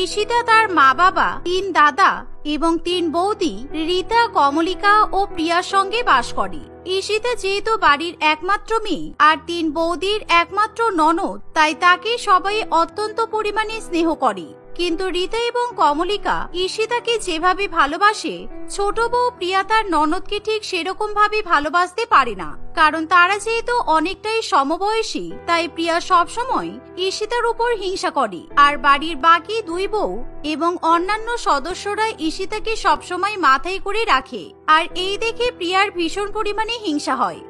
ঈশিতা তার মা বাবা, 3 দাদা এবং 3 বৌদি রীতা, কমলিকা ও প্রিয়ার সঙ্গে বাস করে। ঈশিতা যেহেতু বাড়ির একমাত্র মেয়ে আর 3 বৌদির একমাত্র ননদ, তাই তাকে সবাই অত্যন্ত পরিমাণে স্নেহ করে। কিন্তু রীতা এবং কমলিকা ঈশিতাকে যেভাবে ভালোবাসে, ছোট বউ প্রিয়া তার ননদকে ঠিক সেরকম ভাবে ভালোবাসতে পারে না। কারণ তারা যেহেতু অনেকটাই সমবয়সী, তাই প্রিয়া সবসময় ঈশিতার উপর হিংসা করে। আর বাড়ির বাকি 2 বউ এবং অন্যান্য সদস্যরা ঈশিতাকে সবসময় মাথায় করে রাখে। আর এই দেখে প্রিয়ার ভীষণ পরিমাণে হিংসা হয়।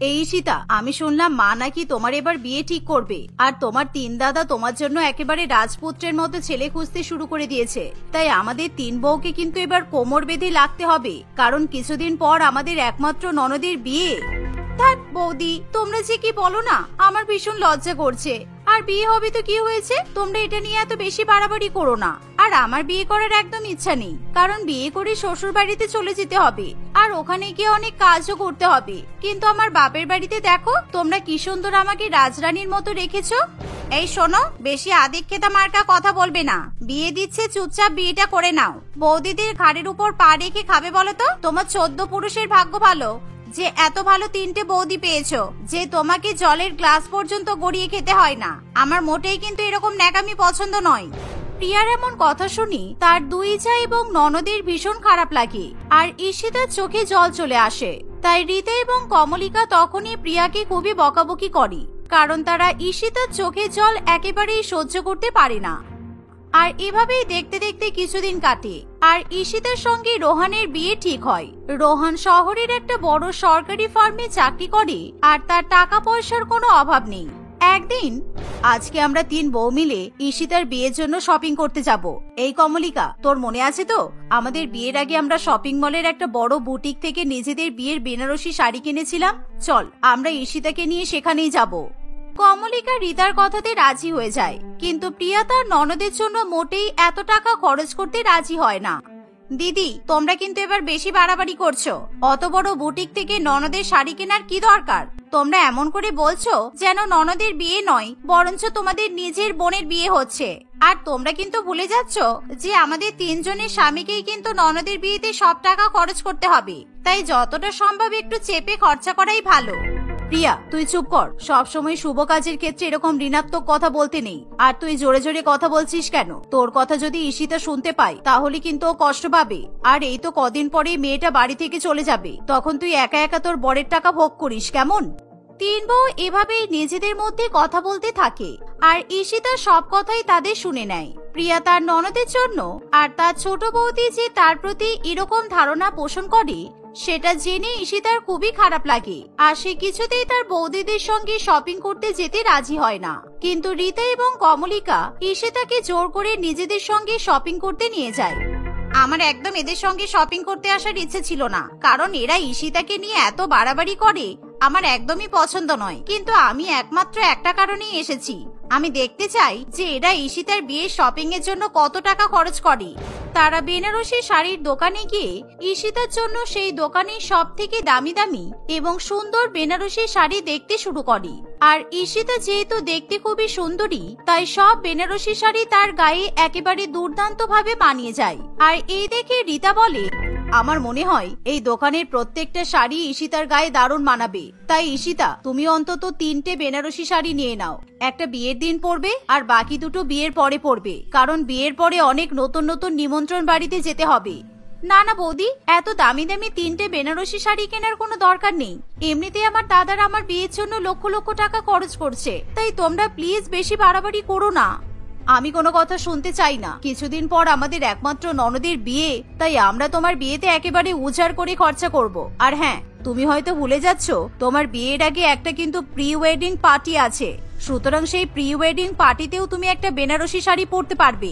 এই ঈশিতা, আমি শুনলাম মা নাকি তোমার এবার বিয়ে ঠিক করবে, আর তোমার 3 দাদা তোমার জন্য একেবারে রাজপুত্রের মতো ছেলে খুঁজতে শুরু করে দিয়েছে। তাই আমাদের 3 বউকে কিন্তু এবার কোমর বেঁধে লাগতে হবে, কারণ কিছুদিন পর আমাদের একমাত্র ননদের বিয়ে। ধ্যাৎ বৌদি, তোমরা যে কি বলো না, আমার ভীষণ লজ্জা করছে। আর বিয়ে হবে তো কি হয়েছে, তোমরা এটা নিয়ে এত বেশি বাড়াবাড়ি করো না। আর আমার বিয়ে করার একদম ইচ্ছা নেই, কারণ বিয়ে করে শ্বশুর বাড়িতে চলে যেতে হবে, আর ওখানে গিয়ে অনেক কাজও করতে হবে। কিন্তু আমার বাপের বাড়িতে দেখো তোমরা কি সুন্দর আমাকে রাজরানীর মতো রেখেছো। এই শোনো, বেশি আদিক্ষেতা মার্কা কথা বলবে না। বিয়ে দিচ্ছে, চুপচাপ বিয়েটা করে নাও। বৌদিদের ঘাড়ের উপর পা রেখে খাবে বলো তো? তোমার 14 পুরুষের ভাগ্য ভালো যে এত ভালো 3টে বৌদি পেয়েছো, যে তোমাকে জলের গ্লাস পর্যন্ত গড়িয়ে খেতে হয় না। আমার মোটেই কিন্তু এরকম ন্যাকামি পছন্দ নয়। প্রিয়ার এমন কথা শুনি তার 2 যা এবং ননদের ভীষণ খারাপ লাগে, আর ঈশিতার চোখে জল চলে আসে। তাই রীতা এবং কমলিকা তখনই প্রিয়াকে খুবই বকাবকি করে, কারণ তারা ঈশিতার চোখে জল একেবারেই সহ্য করতে পারে না। আর এভাবেই দেখতে দেখতে কিছুদিন কাটে, আর ঈশিতার সঙ্গে রোহানের বিয়ে ঠিক হয়। রোহান শহরের একটা বড় সরকারি ফার্মে চাকরি করে, আর তার টাকা পয়সার কোনো অভাব নেই। একদিন, আজকে আমরা 3 বউ মিলে ঈশিতার বিয়ের জন্য শপিং করতে যাব। এই কমলিকা, তোর মনে আছে তো, আমাদের বিয়ের আগে আমরা শপিং মলের একটা বড় বুটিক থেকে নিজেদের বিয়ের বেনারসি শাড়ি কিনেছিলাম। চল, আমরা ঈশিতাকে নিয়ে সেখানেই যাব। কমলিকা রীতার কথাতে রাজি হয়ে যায়, কিন্তু প্রিয়া তার ননদের জন্য মোটেই এত টাকা খরচ করতে রাজি হয় না। দিদি, তোমরা কিন্তু এবার বেশি বাড়াবাড়ি করছো। অত বড় বুটিক থেকে ননদের শাড়ি কেনার কি দরকার? তোমরা এমন করে বলছো যেন ননদের বিয়ে নয়, বরঞ্চ তোমাদের নিজের বোনের বিয়ে হচ্ছে। আর তোমরা কিন্তু ভুলে যাচ্ছ যে আমাদের 3 জনের স্বামীকেই কিন্তু ননদের বিয়েতে সব টাকা খরচ করতে হবে। তাই যতটা সম্ভব একটু চেপে খরচা করাই ভালো। প্রিয়া, তুই চুপ কর। সবসময় শুভ কাজের ক্ষেত্রে এরকম ঋণাত্মক কথা বলতে নেই। আর তুই জোরে জোরে কথা বলছিস কেন? তোর কথা যদি ঈশিতা শুনতে পায় তাহলে কিন্তু ও কষ্ট পাবে। আর এই তো কদিন পরেই মেয়েটা বাড়ি থেকে চলে যাবে, তখন তুই একা একা তোর বরের টাকা ভোগ করিস, কেমন? 3 বউ এভাবেই নিজেদের মধ্যে কথা বলতে থাকে, আর ঈশিতা সব কথাই তাদের শুনে নেয়। প্রিয়া তার ননদের জন্য আর তার ছোট বৌদি যে তার প্রতি এরকম ধারণা পোষণ করে, সেটা জেনে ঈশিতার খুবই খারাপ লাগে। আর সে কিছুতেই তার বৌদিদের সঙ্গে শপিং করতে যেতে রাজি হয় না। কিন্তু রীতা এবং কমলিকা ঈশিতাকে জোর করে নিজেদের সঙ্গে শপিং করতে নিয়ে যায়। আমার একদম এদের সঙ্গে শপিং করতে আসার ইচ্ছে ছিল না, কারণ এরা ঈশিতাকে নিয়ে এত বাড়াবাড়ি করে, আমার একদমই পছন্দ নয়। কিন্তু আমি একমাত্র একটা কারণেই এসেছি, আমি দেখতে চাই যে এরা ঈশিতার বিয়ের শপিং এর জন্য কত টাকা খরচ করে। তারা বেনারসি শাড়ির দোকানে গিয়ে ঈশিতার জন্য সেই দোকানের সব থেকে দামি দামি এবং সুন্দর বেনারসি শাড়ি দেখতে শুরু করে। আর ঈশিতা যেহেতু দেখতে খুবই সুন্দরী, তাই সব বেনারসি শাড়ি তার গায়ে একেবারে দুর্দান্ত ভাবে মানিয়ে যায়। আর এই দেখে রীতা বলে, আমার মনে হয় এই দোকানের প্রত্যেকটা শাড়ি ঈশিতার গায়ে দারুণ মানাবে। তাই ঈশিতা, তুমি অন্তত 3টে বেনারসি শাড়ি নিয়ে নাও। একটা বিয়ের দিন পরবে আর বাকি 2টো বিয়ের পরে পরবে, কারণ বিয়ের পরে অনেক নতুন নতুন নিমন্ত্রণ বাড়িতে যেতে হবে। না না বৌদি, এত দামি দামি 3টে বেনারসি শাড়ি কেনার কোনো দরকার নেই। এমনিতে আমার দাদারা আমার বিয়ের জন্য লক্ষ লক্ষ টাকা খরচ করছে, তাই তোমরা প্লিজ বেশি বাড়াবাড়ি করো না। আমি কোনো কথা শুনতে চাই না। কিছুদিন পর আমাদের একমাত্র ননদের বিয়ে, তাই আমরা তোমার বিয়েতে একেবারে উজাড় করে খরচা করব। আর হ্যাঁ, তুমি হয়তো ভুলে যাচ্ছ তোমার বিয়ের আগে একটা কিন্তু প্রি ওয়েডিং পার্টি আছে, সুতরাং সেই প্রি ওয়েডিং পার্টিতেও তুমি একটা বেনারসি শাড়ি পরতে পারবে।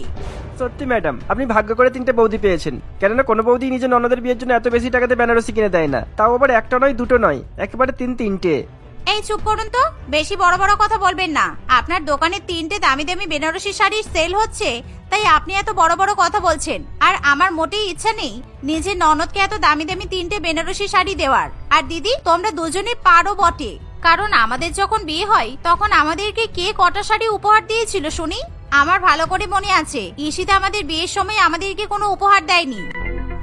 সত্যি ম্যাডাম, আপনি ভাগ্য করে 3টে বৌদি পেয়েছেন, কেননা কোনো বৌদি নিজের ননদের বিয়ের জন্য এত বেশি টাকাতে বেনারসি কিনে দেয় না, তাও আবার একটা নয় 2টো নয়, একেবারে 3টে। এই চুপ করুন তো, বেশি বড় বড় কথা বলবেন না। আপনার দোকানে 3টে দামি দামি বেনারসি শাড়ি সেল হচ্ছে, তাই আপনি এত বড় বড় কথা বলছেন। আর আমার মোটেই ইচ্ছা নেই নিজের ননদকে এত দামি দামি 3টে বেনারসি শাড়ি দেওয়ার। আর দিদি, তোমরা দুজনে পারো বটে, কারণ আমাদের যখন বিয়ে হয় তখন আমাদেরকে কে কটা শাড়ি উপহার দিয়েছিল শুনি? আমার ভালো করে মনে আছে, ঈশিতা আমাদের বিয়ের সময় আমাদেরকে কোনো উপহার দেয়নি।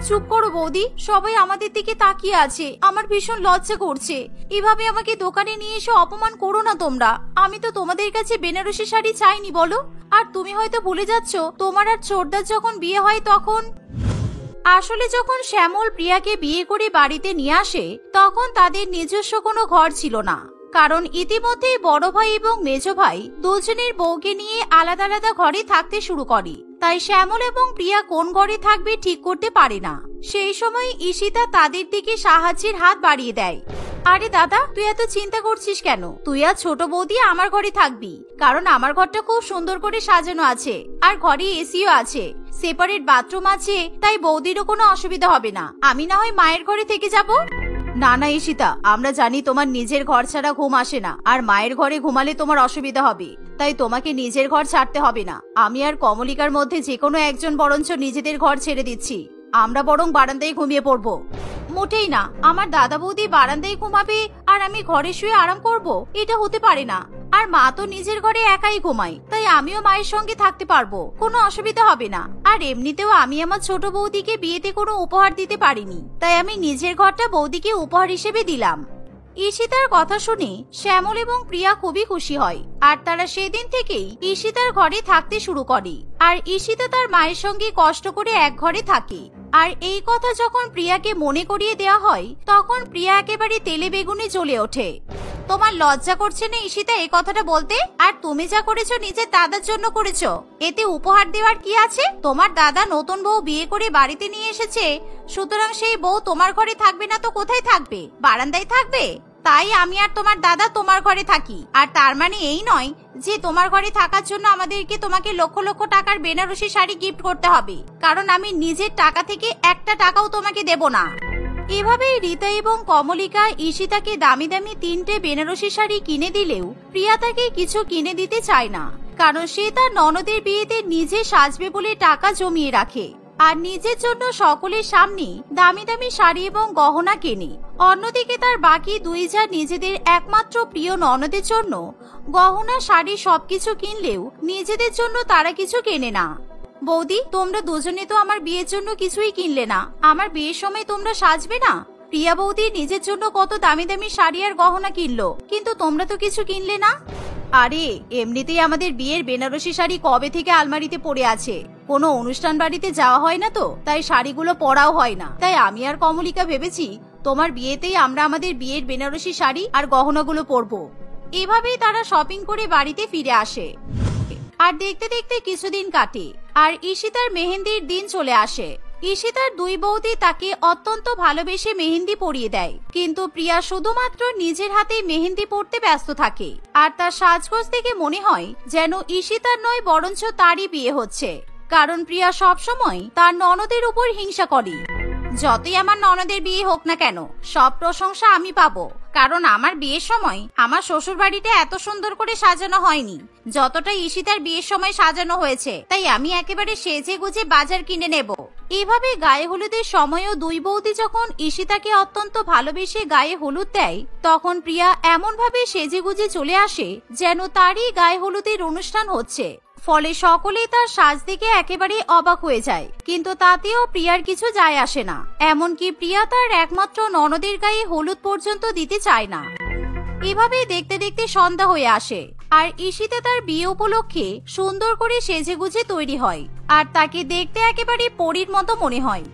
চুপ করো বৌদি, সবাই আমাদের দিকে তাকিয়ে আছে, আমার ভীষণ লজ্জা করছে। এভাবে আমাকে দোকানে নিয়ে এসে অপমান করো না তোমরা। আমি তো তোমাদের কাছে বেনারসি শাড়ি চাইনি বলো। আর তুমি হয়তো ভুলে যাচ্ছ, তোমার আর ছোটদার যখন বিয়ে হয় তখন। আসলে যখন শ্যামল প্রিয়াকে বিয়ে করে বাড়িতে নিয়ে আসে তখন তাদের নিজস্ব কোনো ঘর ছিল না, কারণ ইতিমধ্যে বড় ভাই এবং মেজ ভাই দুজনের বউকে নিয়ে আলাদা আলাদা ঘরে থাকতে শুরু করে। তাই শ্যামল এবং প্রিয়া কোন ঘরে থাকবে ঠিক করতে পারে না। সেই সময় ঈশিতা তাদের দিকে সাহায্যের হাত বাড়িয়ে দেয়। আরে দাদা, তুই এত চিন্তা করছিস কেন? তুই আর ছোট বৌদি আমার ঘরে থাকবি, কারণ আমার ঘরটা খুব সুন্দর করে সাজানো আছে আর ঘরে এসিও আছে, সেপারেট বাথরুম আছে, তাই বৌদিরও কোনো অসুবিধা হবে না। আমি না হয় মায়ের ঘরে থেকে যাব। না না ঈশিতা, আমরা জানি তোমার নিজের ঘর ছাড়া ঘুম আসে না, আর মায়ের ঘরে ঘুমালে তোমার অসুবিধা হবে, তাই তোমাকে নিজের ঘর ছাড়তে হবে না। আমি আর কমলিকার মধ্যে যে কোনো একজন বরঞ্চ নিজেদের ঘর ছেড়ে দিচ্ছি, আমরা বরং বারান্দায় ঘুমিয়ে পড়বো। মোটেই না, আমার দাদা বৌদি বারান্দায় ঘুমাবে আর আমি ঘরে শুয়ে আরাম করব, এটা হতে পারে না। আর মা তো নিজের ঘরে একাই ঘুমায়, তাই আমিও মায়ের সঙ্গে থাকতে পারবো, কোনো অসুবিধা হবে না। আর এমনিতেও আমি আমার ছোট বৌদিকে বিয়েতে কোনো উপহার দিতে পারিনি, তাই আমি নিজের ঘরটা বৌদিকে উপহার হিসেবে দিলাম। ঈশিতার কথা শুনে শ্যামল এবং প্রিয়া খুবই খুশি হয়, আর তারা সেদিন থেকেই ঈশিতার ঘরে থাকতে শুরু করে। আর ঈশিতা তার মায়ের সঙ্গে কষ্ট করে এক ঘরে থাকে। আর এই কথা যখন প্রিয়াকে মনে করিয়ে দেওয়া হয় তখন প্রিয়া একেবারে তেলে বেগুনে জ্বলে ওঠে। তোমার লজ্জা করছে না ঈশিতা এই কথাটা বলতে? আর তুমি যা করেছো নিজের দাদার জন্য করেছো, এতে উপহার দেওয়ার কি আছে? তোমার দাদা নতুন বউ বিয়ে করে বাড়িতে নিয়ে এসেছে, সুতরাং সেই বউ তোমার ঘরে থাকবে না তো কোথায় থাকবে? বারান্দায় থাকবে। তাই আমি আর তোমার দাদা তোমার ঘরে থাকি। আর তার মানে এই নয় যে তোমার ঘরে থাকার জন্য আমাদেরকে তোমাকে লক্ষ লক্ষ টাকার বেনারসি শাড়ি গিফট করতে হবে, কারণ আমি নিজের টাকা থেকে একটা টাকাও তোমাকে দেব না। এভাবেই রীতা এবং কমলিকা ঈশিতাকে দামি দামি 3টে বেনারসি শাড়ি কিনে দিলেও প্রিয়া তাকে কিছু কিনে দিতে চায় না, কারণ সে তার ননদের বিয়েতে নিজে সাজবে বলে টাকা জমিয়ে রাখে আর নিজের জন্য সকলের সামনে দামি দামি শাড়ি এবং গহনা কেনে। অন্যদিকে তার বাকি 2 যা নিজেদের একমাত্র প্রিয় ননদের জন্য গহনা শাড়ি সবকিছু কিনলেও নিজেদের জন্য তারা কিছু কেনে না। বৌদি, তোমরা দুজনে তো আমার বিয়ের জন্য কিছুই কিনলে না, আমার বিয়ের সময় তোমরা সাজবে না? প্রিয়া বৌদি নিজের জন্য কত দামি দামি শাড়ি আর গহনা কিনলো, কিন্তু তোমরা তো কিছু কিনলে না। আরে এমনিতেই আমাদের বিয়ের বেনারসি শাড়ি কবে থেকে আলমারিতে পড়ে আছে, কোনো অনুষ্ঠান বাড়িতে যাওয়া হয় না তো, তাই শাড়িগুলো পরাও হয় না। তাই আমি আর কমলিকা ভেবেছি তোমার বিয়েতেই আমরা আমাদের বিয়ের বেনারসি শাড়ি আর গহনাগুলো পরবো। এভাবেই তারা শপিং করে বাড়িতে ফিরে আসে। আর দেখতে দেখতে কিছুদিন কাটে আর ঈশিতার মেহেন্দির দিন চলে আসে। ঈশিতার 2 বৌদি তাকে অত্যন্ত ভালোবেসে মেহেন্দি পরিয়ে দেয়, কিন্তু প্রিয়া শুধুমাত্র নিজের হাতে মেহেন্দি পরতে ব্যস্ত থাকে। আর তার সাজগোজ থেকে মনে হয় যেন ঈশিতার নয় বরঞ্চ তারই বিয়ে হচ্ছে, কারণ প্রিয়া সবসময় তার ননদের উপর হিংসা করে। যতই আমার ননদের বিয়ে হোক না কেন, সব প্রশংসা আমি পাবো, কারণ আমার বিয়ের সময় আমার শ্বশুর বাড়িটা এত সুন্দর করে সাজানো হয়নি যতটা ঈশিতার বিয়ের সময় সাজানো হয়েছে। তাই আমি একেবারে সেজে গুজে বাজার কিনে নেব। এভাবে গায়ে হলুদের সময়ও 2 বৌদি যখন ঈশিতাকে অত্যন্ত ভালোবেসে গায়ে হলুদ দেয়, তখন প্রিয়া এমন ভাবে সেজে গুজে চলে আসে যেন তারই গায়ে হলুদের অনুষ্ঠান হচ্ছে। ফলে সকলেই তার সাজ দেখে একেবারে অবাক হয়ে যায়, কিন্তু তাতেও প্রিয়ার কিছু যায় আসে না। এমনকি প্রিয়া তার একমাত্র ননদের গায়ে হলুদ পর্যন্ত দিতে চায় না। এভাবেই দেখতে দেখতে সন্ধ্যা হয়ে আসে আর ঈশিতা তার বিয়ে উপলক্ষে সুন্দর করে সেজেগুজে তৈরি হয়, আর তাকে দেখতে একেবারে পরীর মতো মনে হয়।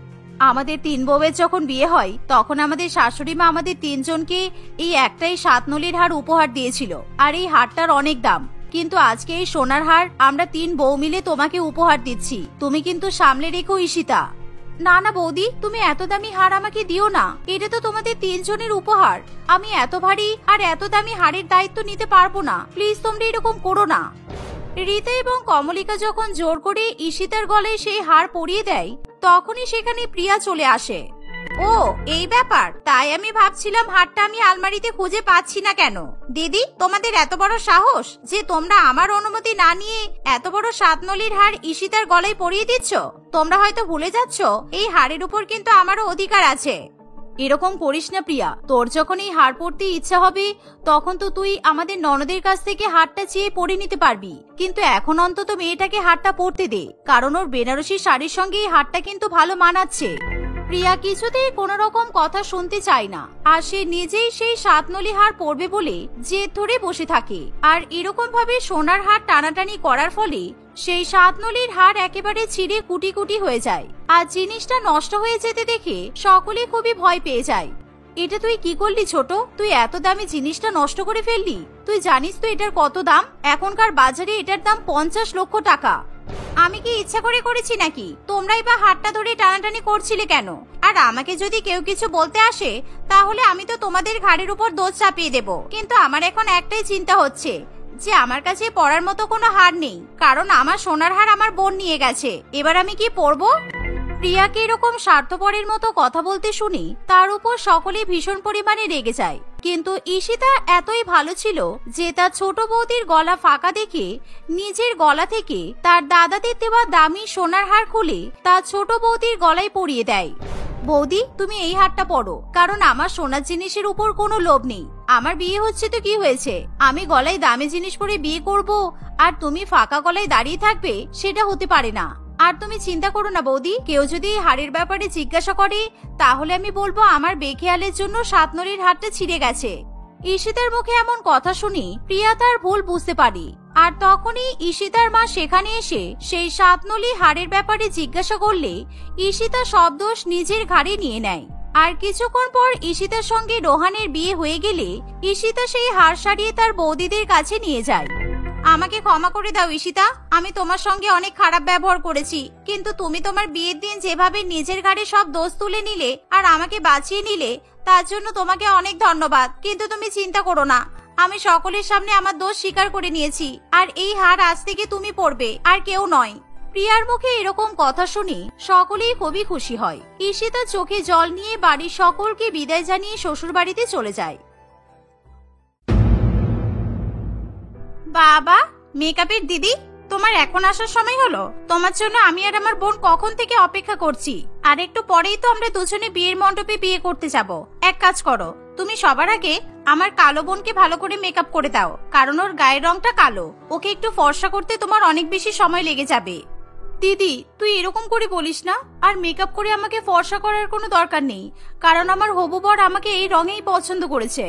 আমাদের 3 বউয়ের যখন বিয়ে হয় তখন আমাদের শাশুড়ি মা আমাদের 3 জনকে এই একটাই 7 নলির হার উপহার দিয়েছিল, আর এই হারটার অনেক দাম। কিন্তু আজকে এই সোনার হার আমরা 3 বউ মিলে তোমাকে উপহার দিচ্ছি, তুমি কিন্তু সামলে রেখো ঈশিতা। না না বৌদি, তুমি এত দামি হার আমাকে দিও না, এটা তো তোমাদের 3 জনের উপহার। আমি এত ভারী আর এত দামি হারের দায়িত্ব নিতে পারবো না, প্লিজ তোমরা এরকম করো না। রীতা এবং কমলিকা যখন জোর করে ঈশিতার গলায় সেই হার পরিয়ে দেয় তখনই সেখানে প্রিয়া চলে আসে। ও এই ব্যাপার, তাই আমি ভাবছিলাম হারটা আমি আলমারিতে খুঁজে পাচ্ছি না কেন। দিদি, তোমাদের এত বড় সাহস যে তোমরা আমার অনুমতি না নিয়ে এত বড় 7 নলির হার ঈশিতার গলায় পরিয়ে দিচ্ছ। তোমরা হয়তো ভুলে যাচ্ছ এই হারের উপর কিন্তু আমারও অধিকার আছে। এরকম করিস না প্রিয়া, তোর যখন এই হার পরতে ইচ্ছা হবে তখন তো তুই আমাদের ননদের কাছ থেকে হারটা চেয়ে পরে নিতে পারবি, কিন্তু এখন অন্তত মেয়েটাকে হারটা পরতে দে, কারণ ওর বেনারসি শাড়ির সঙ্গে এই হারটা কিন্তু ভালো মানাচ্ছে। প্রিয়া কিছুতেই কোনো রকম কথা শুনতে চায় না, আর সে নিজেই সেই 7 নলি হার পরবে বলে জেদ ধরে বসে থাকে। আর এরকম ভাবে সোনার হার টানাটানি করার ফলে সেই 7 নলির হার একেবারে ছিঁড়ে কুটি কুটি হয়ে যায়, আর জিনিসটা নষ্ট হয়ে যেতে দেখে সকলে খুবই ভয় পেয়ে যায়। এটা তুই কি করলি ছোট? তুই এত দামি জিনিসটা নষ্ট করে ফেললি? তুই জানিস তো এটার কত দাম? এখনকার বাজারে এটার দাম 50 লক্ষ টাকা। আমি কি ইচ্ছা করে করেছি নাকি? তোমরাই বা হাতটা ধরে টানাটানি করছিলে কেন? আর আমাকে যদি কেউ কিছু বলতে আসে তাহলে আমি তো তোমাদের ঘাড়ের উপর দোষ চাপিয়ে দেব। কিন্তু আমার এখন একটাই চিন্তা হচ্ছে যে আমার কাছে পরার মতো কোনো হার নেই, কারণ আমার সোনার হার আমার বোন নিয়ে গেছে। এবার আমি কি পরবো? প্রিয়াকে এরকম স্বার্থপরের মতো কথা বলতে শুনি তার উপর সকলে ভীষণ পরিমাণে রেগে যায়। কিন্তু ঈশিতা এতই ভালো ছিল যে তার ছোট বৌদির গলা ফাঁকা দেখে নিজের গলা থেকে তার দাদাদের দেওয়া দামি সোনার হার খুলে তার ছোট বৌদির গলায় পরিয়ে দেয়। বৌদি, তুমি এই হারটা পরো, কারণ আমার সোনার জিনিসের উপর কোনো লোভ নেই। আমার বিয়ে হচ্ছে তো কি হয়েছে? আমি গলায় দামি জিনিস পরে বিয়ে করব আর তুমি ফাঁকা গলায় দাঁড়িয়ে থাকবে, সেটা হতে পারে না। আর তুমি চিন্তা করো না বৌদি, কেউ যদি এই হারের ব্যাপারে জিজ্ঞাসা করে তাহলে আমি বলবো আমার বেখেয়ালের জন্য 7 নলির হারটা ছিঁড়ে গেছে। ঈশিতার মুখে এমন কথা শুনি প্রিয়া তার ভুল বুঝতে পারে, আর তখনই ঈশিতার মা সেখানে এসে সেই 7 নলি হারের ব্যাপারে জিজ্ঞাসা করলে ঈশিতা সব দোষ নিজের ঘাড়ে নিয়ে নেয়। আর কিছুক্ষণ পর ঈশিতার সঙ্গে রোহানের বিয়ে হয়ে গেলে ঈশিতা সেই হার সারিয়ে তার বৌদিদের কাছে নিয়ে যায়। আমাকে ক্ষমা করে দাও ঈশিতা, আমি তোমার সঙ্গে অনেক খারাপ ব্যবহার করেছি, কিন্তু তুমি তোমার বিয়ের দিন যেভাবে নিজের ঘাড়ে সব দোষ তুলে নিলে আর আমাকে বাঁচিয়ে নিলে তার জন্য তোমাকে অনেক ধন্যবাদ। কিন্তু তুমি চিন্তা করো না, আমি সকলের সামনে আমার দোষ স্বীকার করে নিয়েছি, আর এই হার আজ থেকে তুমি পরবে আর কেউ নয়। প্রিয়ার মুখে এরকম কথা শুনে সকলেই খুবই খুশি হয়। ঈশিতা চোখে জল নিয়ে বাড়ির সকলকে বিদায় জানিয়ে শ্বশুর বাড়িতে চলে যায়। বাবা, মেকআপের দিদি, তোমার এখন আসার সময় হলো? তোমার জন্য আমি আর আমার বোন কখন থেকে অপেক্ষা করছি। আর একটু পরেই তো আমরা দুজনে বিয়ের মণ্ডপে বিয়ে করতে যাব। এক কাজ করো, তুমি সবার আগে আমার কালো বোনকে ভালো করে মেকআপ করে দাও, কারণ ওর গায়ের রংটা কালো। ওকে একটু ফর্সা করতে তোমার অনেক বেশি সময় লেগে যাবে। দিদি, তুই এরকম করে বলিস না। আর মেকআপ করে আমাকে ফর্সা করার কোনো দরকার নেই, কারণ আমার হবু বর আমাকে এই রঙেই পছন্দ করেছে।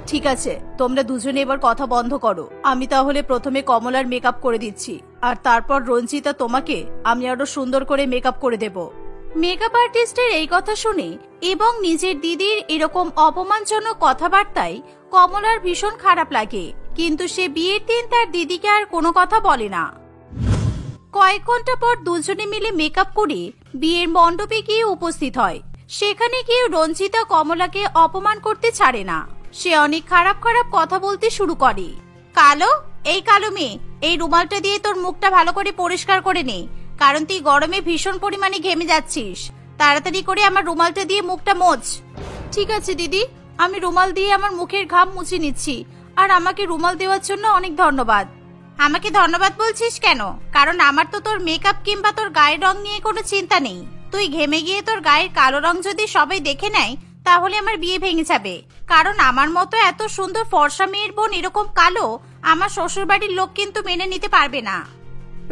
ঠিক আছে, তোমরা দুজনে এবার কথা বন্ধ করো। আমি তাহলে প্রথমে কমলার মেকআপ করে দিচ্ছি, আর তারপর রঞ্জিতা তোমাকে আমি আরো সুন্দর করে মেকআপ করে দেব। মেকআপ আর্টিস্টের এই কথা শুনে এবং নিজের দিদির এরকম অপমানজনক কথাবার্তায় কমলার ভীষণ খারাপ লাগে, কিন্তু সে বিয়ের দিন তার দিদিকে আর কোনো কথা বলে না। কয়েক ঘন্টা পর দুজনে মিলে মেকআপ করে বিয়ের মণ্ডপে গিয়ে উপস্থিত হয়। সেখানে গিয়ে রঞ্জিতা কমলাকে অপমান করতে ছাড়ে না। সে অনেক খারাপ খারাপ কথা বলতে শুরু করে। কালো, এই কালো মেয়ে, এই রুমালটা দিয়ে তোর মুখটা ভালো করে পরিষ্কার করে নে, কারণ তুই গরমে ভীষণ পরিমাণে ঘেমে যাচ্ছিস। তাড়াতাড়ি করে আমার রুমালটা দিয়ে মুখটা মোছ। ঠিক আছে দিদি, আমি রুমাল দিয়ে আমার মুখের ঘাম মুছে নিচ্ছি, আর আমাকে রুমাল দেওয়ার জন্য অনেক ধন্যবাদ। আমাকে ধন্যবাদ বলছিস কেন? কারণ আমার তো তোর মেকআপ কিংবা তোর গায়ের রং নিয়ে কোনো চিন্তা নেই। তুই ঘেমে গিয়ে তোর গায়ের কালো রং যদি সবাই দেখে নেয় তাহলে আমার বিয়ে ভেঙে যাবে, কারণ আমার মতো এত সুন্দর ফর্সা মেয়ের বোন এরকম কালো আমার শ্বশুর বাড়ির লোক কিন্তু মেনে নিতে পারবে না।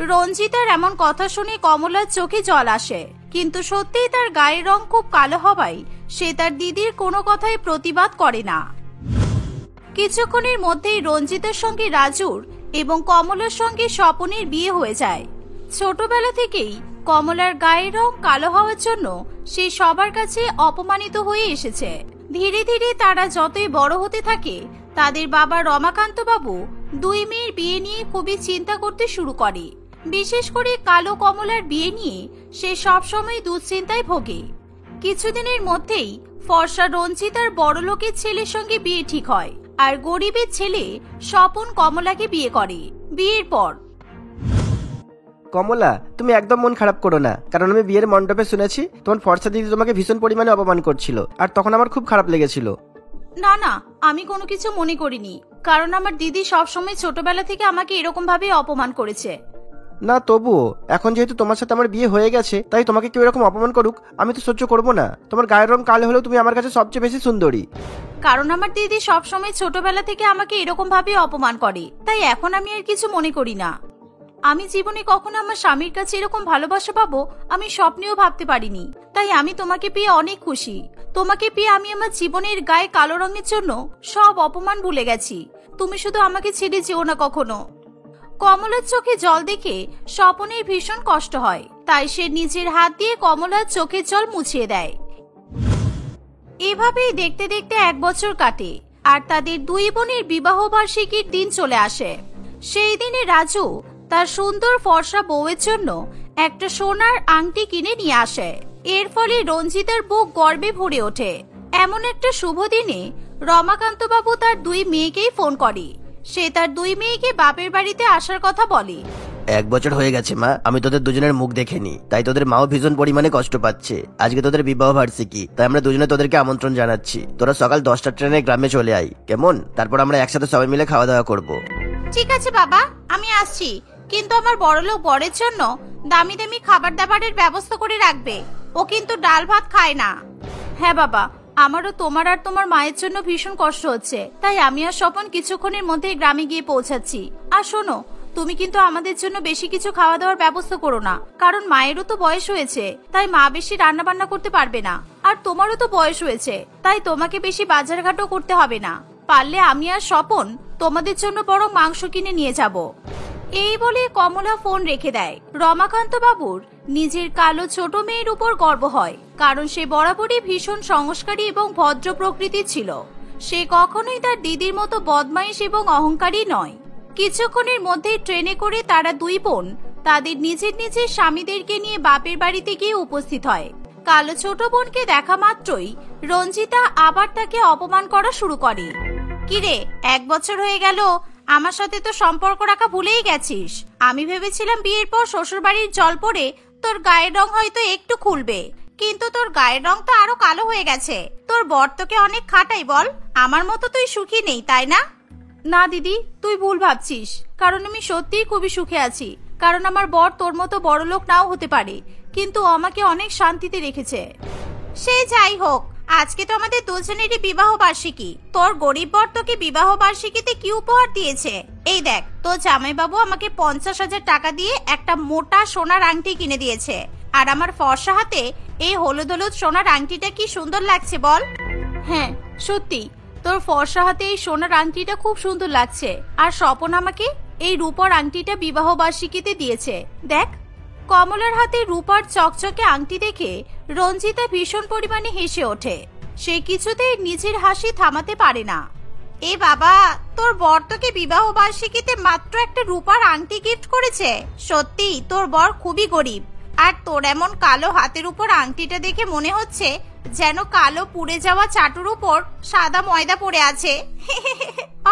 রঞ্জিতার এমন কথা শুনে কমলার চোখে জল আসে, কিন্তু সত্যিই তার গায়ের রং খুব কালো হওয়ায় সে তার দিদির কোনো কথায় প্রতিবাদ করে না। কিছুক্ষণের মধ্যেই রঞ্জিতার সঙ্গে রাজুর এবং কমলার সঙ্গে স্বপনের বিয়ে হয়ে যায়। ছোটবেলা থেকেই কমলার গায়ের রং কালো হওয়ার জন্য সে সবার কাছে অপমানিত হয়ে এসেছে। ধীরে ধীরে তারা যতই বড় হতে থাকে তাদের বাবা রমাকান্ত বাবু দুই মেয়ের বিয়ে নিয়ে খুবই চিন্তা করতে শুরু করে। বিশেষ করে কালো কমলার বিয়ে নিয়ে সে সবসময় দুশ্চিন্তায় ভোগে। কিছুদিনের মধ্যেই ফর্সা রঞ্জিতার বড়লোকের ছেলের সঙ্গে বিয়ে ঠিক হয়, আর গরিবের ছেলে স্বপন কমলাকে বিয়ে করে। বিয়ের পর কমলা, তুমি একদম মন খারাপ করো না, কারণ আমি বিয়ের মণ্ডপে শুনেছি তোমার ফর্সা দিদি তোমাকে ভীষণ পরিমাণে অপমান করছিল, আর তখন আমার খুব খারাপ লেগেছিল। না না, আমি কোনো কিছু মনে করিনি, কারণ আমার দিদি সবসময় ছোটবেলা থেকে আমাকে এরকম ভাবে অপমান করেছে। না তবুও এখন যেহেতু তোমার সাথে আমার বিয়ে হয়ে গেছে, তাই তোমাকে কেউ এরকম অপমান করুক আমি তো সহ্য করবো না। তোমার গায়ের রং কালো হলেও তুমি আমার কাছে সবচেয়ে বেশি সুন্দরী। কারণ আমার দিদি সবসময় ছোটবেলা থেকে আমাকে এরকম ভাবে অপমান করে, তাই এখন আমি আর কিছু মনে করি না। আমি জীবনে কখনো আমার স্বামীর কাছে এরকম ভালোবাসা পাবো আমি স্বপ্নেও ভাবতে পারিনি। তাই আমি তোমাকে পেয়ে অনেক খুশি। তোমাকে পেয়ে আমি আমার জীবনের গায়ে কালো রঙের জন্য সব অপমান ভুলে গেছি। তুমি শুধু আমাকে ছেড়ে যেও না কখনো। কমলার চোখে জল দেখে স্বপনের ভীষণ কষ্ট হয়, তাই সে নিজের হাত দিয়ে কমলার চোখের জল মুছিয়ে দেয়। এভাবেই দেখতে দেখতে 1 বছর কাটে আর তাদের দুই বোনের বিবাহ বার্ষিকীর দিন চলে আসে। সেই দিনে রাজু তার সুন্দর ফর্সা বউয়ের জন্য একটা সোনার আংটি কিনে নিয়ে আসে। এর ফলে রঞ্জিতার বুক গর্বে ভরে ওঠে। এমন একটা শুভ দিনে রমাকান্ত বাবু তার 2 মেয়েকেই ফোন করে। সে তার 2 মেয়েকে বাপের বাড়িতে আসার কথা বলে। 1 বছর হয়ে গেছে মা, আমি তোদের দুজনের মুখ দেখিনি, তাই তোদের মাও ভীষণ পরিমাণে কষ্ট পাচ্ছে। আজকে তোদের বিবাহ বার্ষিকী, তাই আমরা দুজনে তোদেরকে আমন্ত্রণ জানাচ্ছি। তোরা সকাল 10টার ট্রেনে গ্রামে চলে আয়, কেমন? তারপর আমরা একসাথে সবাই মিলে খাওয়া দাওয়া করবো। ঠিক আছে বাবা, আমি আসছি, কিন্তু আমার বড়লোক বরের জন্য দামি দামি খাবার দাবারের ব্যবস্থা করে রাখবে। ও কিন্তু ডাল ভাত খায় না। হ্যাঁ বাবা, আমারও তোমার আর তোমার মায়ের জন্য ভীষণ কষ্ট হচ্ছে, তাই আমি আর স্বপন কিছুক্ষণের মধ্যে গ্রামে গিয়ে পৌঁছাচ্ছি। আর শোনো, তুমি কিন্তু আমাদের জন্য বেশি কিছু খাওয়া দাওয়ার ব্যবস্থা করো না, কারণ মায়েরও তো বয়স হয়েছে, তাই মা বেশি রান্না বান্না করতে পারবে না। আর তোমারও তো বয়স হয়েছে, তাই তোমাকে বেশি বাজারঘাটও করতে হবে না। পারলে আমি আর স্বপন তোমাদের জন্য বরং মাংস কিনে নিয়ে যাব। এই বলে কমলা ফোন রেখে দেয়। রমাকান্ত বাবুর নিজের কালো ছোট মেয়ের উপর গর্ব হয়, কারণ সে বরাবরই ভীষণ সংস্কারী এবং ভদ্র প্রকৃতির ছিল। সে কখনোই তার দিদির মতো বদমাইশ এবং অহংকারী নয়। কিছুক্ষণের মধ্যেই ট্রেনে করে তারা 2 বোন তাদের নিজের নিজের স্বামীদেরকে নিয়ে বাপের বাড়িতে গিয়ে উপস্থিত হয়। কালো ছোট বোনকে দেখা মাত্রই রঞ্জিতা আবার তাকে অপমান করা শুরু করে। কিরে, 1 বছর হয়ে গেল, আমার সাথে তো সম্পর্ক রাখা ভুলেই গেছিস। আমি ভেবেছিলাম বিয়ের পর শ্বশুর বাড়ির জল পড়ে তোর গায়ের রং হয়তো একটু খুলবে, কিন্তু তোর গায়ের রং তো আরো কালো হয়ে গেছে। তোর বর তোকে অনেক খাটাই বল, আমার মতো তুই সুখী নেই তাই না? না দিদি, তুই ভুল ভাবছিস, কারণ আমি সত্যিই খুবই সুখে আছি। কারণ আমার বর তোর মতো বড়লোক নাও হতে পারে, কিন্তু আমাকে অনেক শান্তিতে রেখেছে। সে যাই হোক, আজকে তো আমাদের দুজনেরই বিবাহ বার্ষিকী। তোর গরিব বর তোকে বিবাহ বার্ষিকীতে কি উপহার দিয়েছে? এই দেখ, তোর জামাইবাবু আমাকে 50,000 টাকা দিয়ে একটা মোটা সোনার আংটি কিনে দিয়েছে। আর আমার ফর্সা হাতে এই হলুদ হলুদ সোনার আংটিটা কি সুন্দর লাগছে বল? হ্যাঁ সত্যি, তোর ফর্সা হাতে এই সোনার আংটিটা খুব সুন্দর লাগছে। আর স্বপন আমাকে এই রূপর আংটিটা বিবাহ বার্ষিকীতে দিয়েছে। দেখ। কমলার হাতে রূপার চকচকে আংটি দেখে রঞ্জিতা ভীষণ পরিমাণে হেসে ওঠে। সে কিছুতেই নিজের হাসি থামাতে পারে না। এ বাবা, তোর বর তোকে বিবাহ বার্ষিকীতে মাত্র একটা রূপার আংটি গিফট করেছে? সত্যি তোর বর খুবই গরিব। আর তোর এমন কালো হাতের উপর আংটিটা দেখে মনে হচ্ছে যেন কালো পুড়ে যাওয়া চাটুর উপর সাদা ময়দা পড়ে আছে।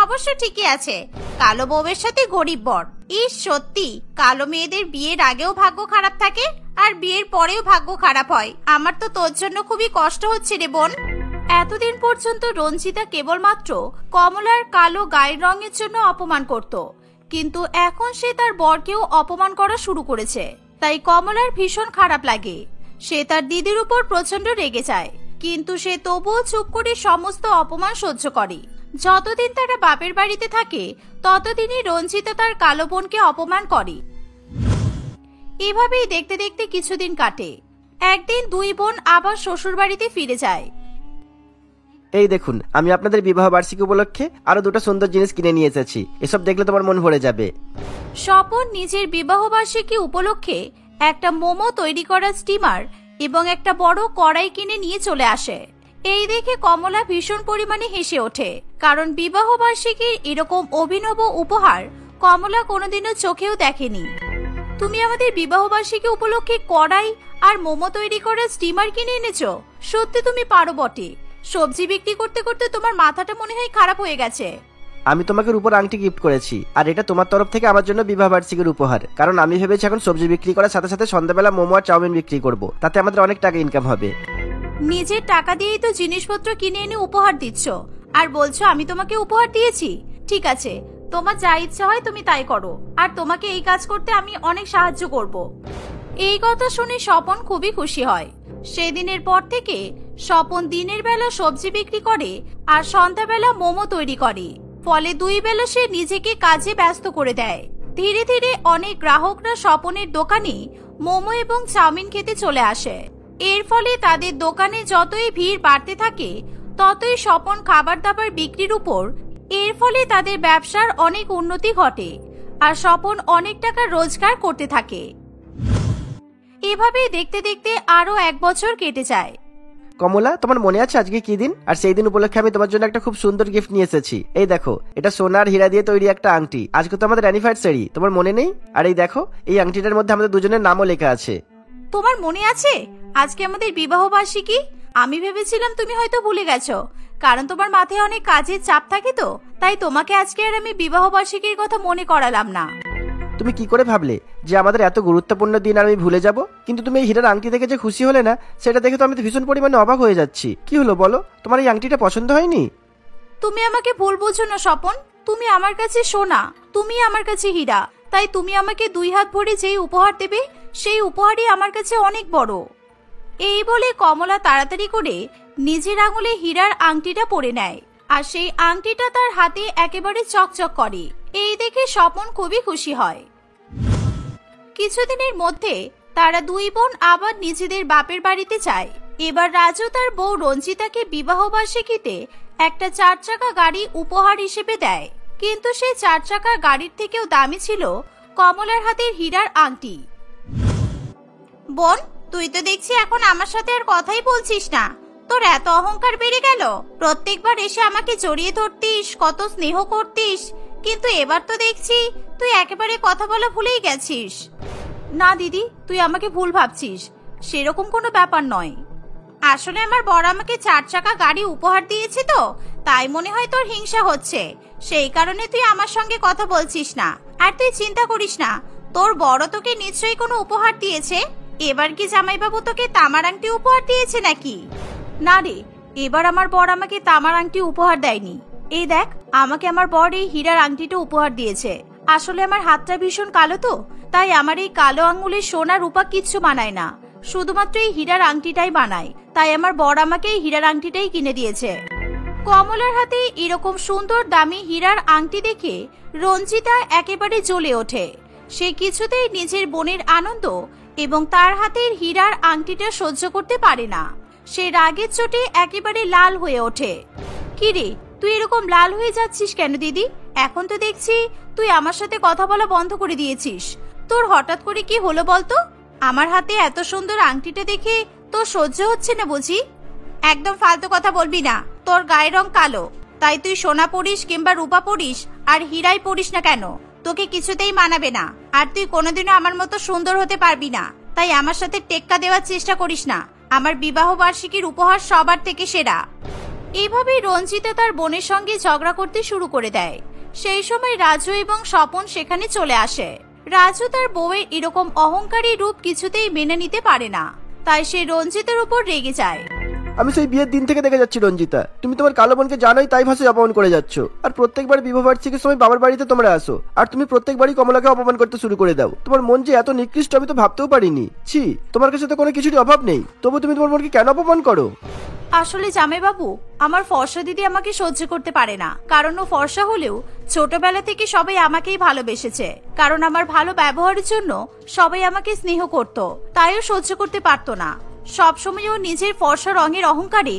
অবশ্য ঠিকই আছে, কালো বউয়ের সাথে গরিব বর। ইস সত্যি, কালো মেয়েদের বিয়ের আগেও ভাগ্য খারাপ থাকে আর বিয়ের পরেও ভাগ্য খারাপ হয়। আমার তো তোর জন্য খুবই কষ্ট হচ্ছে রে বোন। এতদিন পর্যন্ত রঞ্জিতা কেবলমাত্র কমলার কালো গায়ের রঙের জন্য অপমান করত, কিন্তু এখন সে তার বরকেও অপমান করা শুরু করেছে। তাই কমলার ভীষণ খারাপ লাগে। সে তার দিদির উপর প্রচন্ড রেগে যায়, কিন্তু সে তবুও চুপ করে সমস্ত অপমান সহ্য করে। যতদিন তারা বাপের বাড়িতে থাকে ততদিনই রঞ্জিতা তার কালো বোনকে অপমান করে। এভাবেই দেখতে দেখতে কিছুদিন কাটে। একদিন 2 বোন আবার শ্বশুর বাড়িতে ফিরে যায়। এই দেখুন, আমি আপনাদের বিবাহ বার্ষিকী উপলক্ষে আরো 2টা সুন্দর জিনিস কিনে নিয়ে এসেছি। এসব দেখলে তোমার মন ভরে যাবে। স্বপন নিজের বিবাহ বার্ষিকী উপলক্ষে একটা মোমো তৈরি করা স্টিমার এবং একটা বড় কড়াই কিনে নিয়ে চলে আসে। এই দেখে কমলা ভীষণ পরিমাণে হেসে ওঠে, কারণ বিবাহ বার্ষিকীর এরকম অভিনব উপহার কমলা কোনোদিনও চোখেও দেখেনি। তুমি আমাদের বিবাহ বার্ষিকী উপলক্ষে কড়াই আর মোমো তৈরি করা স্টিমার কিনে এনেছো? সত্যি তুমি পারো বটে। সবজি বিক্রি করতে করতে তোমার মাথাটা মনে হয় খারাপ হয়ে গেছে। আমি তোমাকে রূপোর আংটি গিফট করেছি, আর এটা তোমার তরফ থেকে আমার জন্য বিবাহ বার্ষিকীর উপহার। কারণ আমি ভেবেছি এখন সবজি বিক্রি করার সাথে সাথে সন্ধ্যাবেলা মোমো আর চাউমিন বিক্রি করব, তাতে আমাদের অনেক টাকা ইনকাম হবে। নিজের টাকা দিয়েই তো জিনিসপত্র কিনে এনে উপহার দিচ্ছ, আর বলছো আমি তোমাকে উপহার দিয়েছি। ঠিক আছে, তোমার যা ইচ্ছা হয় তুমি তাই করো, আর তোমাকে এই কাজ করতে আমি অনেক সাহায্য করব। এই কথা শুনে স্বপন খুবই খুশি হয়। সেদিনের পর থেকে স্বপন দিনের বেলা সবজি বিক্রি করে আর সন্ধ্যাবেলা মোমো তৈরি করে। ফলে 2 বেলা সে নিজেকে কাজে ব্যস্ত করে দেয়। ধীরে ধীরে অনেক গ্রাহকরা স্বপনের দোকানে মোমো এবং চাউমিন খেতে চলে আসে। এর ফলে তাদের দোকানে যতই ভিড় বাড়তে থাকে ততই স্বপন খাবার দাবার বিক্রির উপর, এর ফলে তাদের ব্যবসার অনেক উন্নতি ঘটে আর স্বপন অনেক টাকা রোজগার করতে থাকে। এভাবে দেখতে দেখতে আরো 1 বছর কেটে যায়। কমলা, তোমার মনে আছে আজকে কি দিন? আর সেই দিন উপলক্ষে আমি তোমার জন্য একটা খুব সুন্দর গিফট নিয়ে এসেছি। এই দেখো, এটা সোনার হীরা দিয়ে তৈরি একটা আংটি। আজকে তো আমাদের অ্যানিভার্সারি, তোমার মনে নেই? আর এই দেখো, এই আংটিটার মধ্যে আমাদের দুজনের নামও লেখা আছে। তোমার মনে আছে আজকে আমাদের বিবাহ বার্ষিকী? আমি ভেবেছিলাম তুমি হয়তো ভুলে গেছো, কারণ তোমার মাথায় অনেক কাজের চাপ থাকে তো, তাই তোমাকে আজকে আর আমি বিবাহ বার্ষিকীর কথা মনে করালাম না। তুমি কি করে ভাবলে যে আমাদের এত গুরুত্বপূর্ণ দিন আর আমি ভুলে যাব? কিন্তু তুমি এই হীরার আংটি দেখে যে খুশি হলে না, সেটা দেখে তো আমি তো ভীষণ পরিমাণে অবাক হয়ে যাচ্ছি। কি হলো বলো, তোমার এই আংটিটা পছন্দ হয়নি? তুমি আমাকে ভুল বুঝো না স্বপন, তুমি আমার কাছে সোনা, তুমি আমার কাছে হীরা। তাই তুমি আমাকে 2 হাত ভরে যেই উপহার দেবে সেই উপহারই আমার কাছে অনেক বড়। এই বলে কমলা তাড়াতাড়ি করে নিজের আঙুলে হীরার আংটিটা পরে নেয়, আর সেই আংটিটা তার হাতে একেবারে চকচক করে। এই দেখে স্বপন খুবই খুশি হয়। কিছুদিনের মধ্যে তারা 2 বোন আবার নিজেদের বাপের বাড়িতে যায়। এবার রাজু তার বউ রঞ্জিতাকে বিবাহ বার্ষিকীতে একটা 4 চাকা গাড়ি উপহার হিসেবে দেয়, কিন্তু সেই 4 চাকা গাড়ির থেকেও দামি ছিল কমলার হাতের হীরার আংটি। বোন, তুই তো দেখছি এখন আমার সাথে আর কথাই বলছিস না। তোর এত অহংকার বেড়ে গেল। প্রত্যেকবার এসে আমাকে জড়িয়ে ধরতিস, কত স্নেহ করতিস, কিন্তু এবার তো দেখছি তুই একেবারে কথা বলা ভুলেই গেছিস। না দিদি, তুই আমাকে ভুল ভাবছিস, সেরকম কোনো ব্যাপার নয়। আসলে আমার বড় আমাকে 4 চাকা গাড়ি উপহার দিয়েছে তো, তাই মনে হয় তোর হিংসা হচ্ছে, সেই কারণে তুই আমার সঙ্গে কথা বলছিস না। আর তুই চিন্তা করিস না, তোর বড় তোকে নিশ্চয়ই কোনো উপহার দিয়েছে। এবার কি জামাইবাবু তোকে তামার আংটি উপহার দিয়েছে নাকি? না রে, এবার আমার বর আমাকে তামার আংটি উপহার দেয়নি। এই দেখ, আমাকে আমার বর এই হীরার আংটিটা উপহার দিয়েছে। আসলে আমার হাতটা ভীষণ কালো তো, তাই আমার এই কালো আঙ্গুলের সোনা রূপা কিচ্ছু বানায় না, শুধুমাত্র এই হীরার আংটিটাই বানায়। তাই আমার বর আমাকে এই হীরার আংটিটাই কিনে দিয়েছে। কমলার হাতে এরকম সুন্দর দামি হীরার আংটি দেখে রঞ্জিতা একেবারে জ্বলে ওঠে। সে কিছুতেই নিজের বোনের আনন্দ এবং তার হাতের হীরার আংটিটা সহ্য করতে পারে না। সে রাগের চোটে একেবারে লাল হয়ে ওঠে। কিরে, তুই এরকম লাল হয়ে যাচ্ছিস কেন দিদি? এখন তো দেখছি তুই আমার সাথে কথা বলা বন্ধ করে দিয়েছিস। তোর হঠাৎ করে কি হলো বলতো? আমার হাতে এত সুন্দর আংটিটা দেখে তোর সহ্য হচ্ছে না বুঝি? একদম ফালতু কথা বলবি না। তোর গায়ের রং কালো, তাই তুই সোনা পরিস কিংবা রূপা পরিস আর হীরাই পরিস না কেন, তোকে কিছুতেই মানাবে না। আর তুই কোনোদিনও আমার মতো সুন্দর হতে পারবি না। তাই আমার সাথে টেক্কা দেওয়ার চেষ্টা করিস না। আমার বিবাহ বার্ষিকীর উপহার সবার থেকে সেরা। এইভাবে রঞ্জিতা তার বোনের সঙ্গে ঝগড়া করতে শুরু করে দেয়। সেই সময় রাজু এবং স্বপন সেখানে চলে আসে। রাজু তার বউয়ের এরকম অহংকারী রূপ কিছুতেই মেনে নিতে পারে না, তাই সে রঞ্জিতার উপর রেগে যায়। আমি সেই বিয়ের দিন থেকে দেখে যাচ্ছি রঞ্জিতা, তুমি তোমার কালো বোনকে জানোই তাই ভাষায় অপমান করে যাচ্ছ। আর প্রত্যেকবার বিবাহ বার্ষিকীর সময় বাবার বাড়িতে তোমরা আসো, আর তুমি প্রত্যেকবারই কমলাকে অপমান করতে শুরু করে দাও। তোমার মন যে এত নিকৃষ্ট আমি তো ভাবতেও পারিনি। ছি, তোমার কাছে তো কোনো কিছুরই অভাব নেই, তবু তুমি তোমার বোনকে কেন অপমান করো? আসলে জামাইবাবু, আমার ফর্সা দিদি আমাকে সহ্য করতে পারে না, কারণ ও ফর্সা হলেও ছোটবেলা থেকে সবাই আমাকেই ভালোবেসেছে। কারণ আমার ভালো ব্যবহারের জন্য সবাই আমাকে স্নেহ করত, তাই ও সহ্য করতে পারতো না। সবসময় ও নিজের ফর্সা রঙের অহংকারে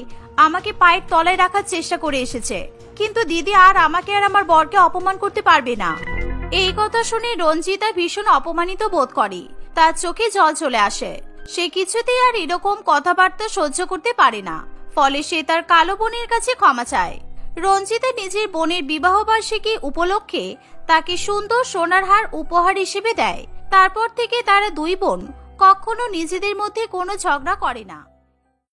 আমাকে পায়ের তলায় রাখার চেষ্টা করে এসেছে, কিন্তু দিদি আর আমাকে আর আমার বরকে অপমান করতে পারবে না। এই কথা শুনে রঞ্জিতা ভীষণ অপমানিত বোধ করে, তার চোখে জল চলে আসে। সে কিছুতেই আর এরকম কথাবার্তা সহ্য করতে পারে না, ফলে সে তার কালো বোনের কাছে ক্ষমা চায়। রঞ্জিতা নিজের বোনের বিবাহ বার্ষিকী উপলক্ষে তাকে সুন্দর সোনার হার উপহার হিসেবে দেয়। তারপর থেকে তারা 2 বোন কখনো নিজেদের মধ্যে কোনো ঝগড়া করে না।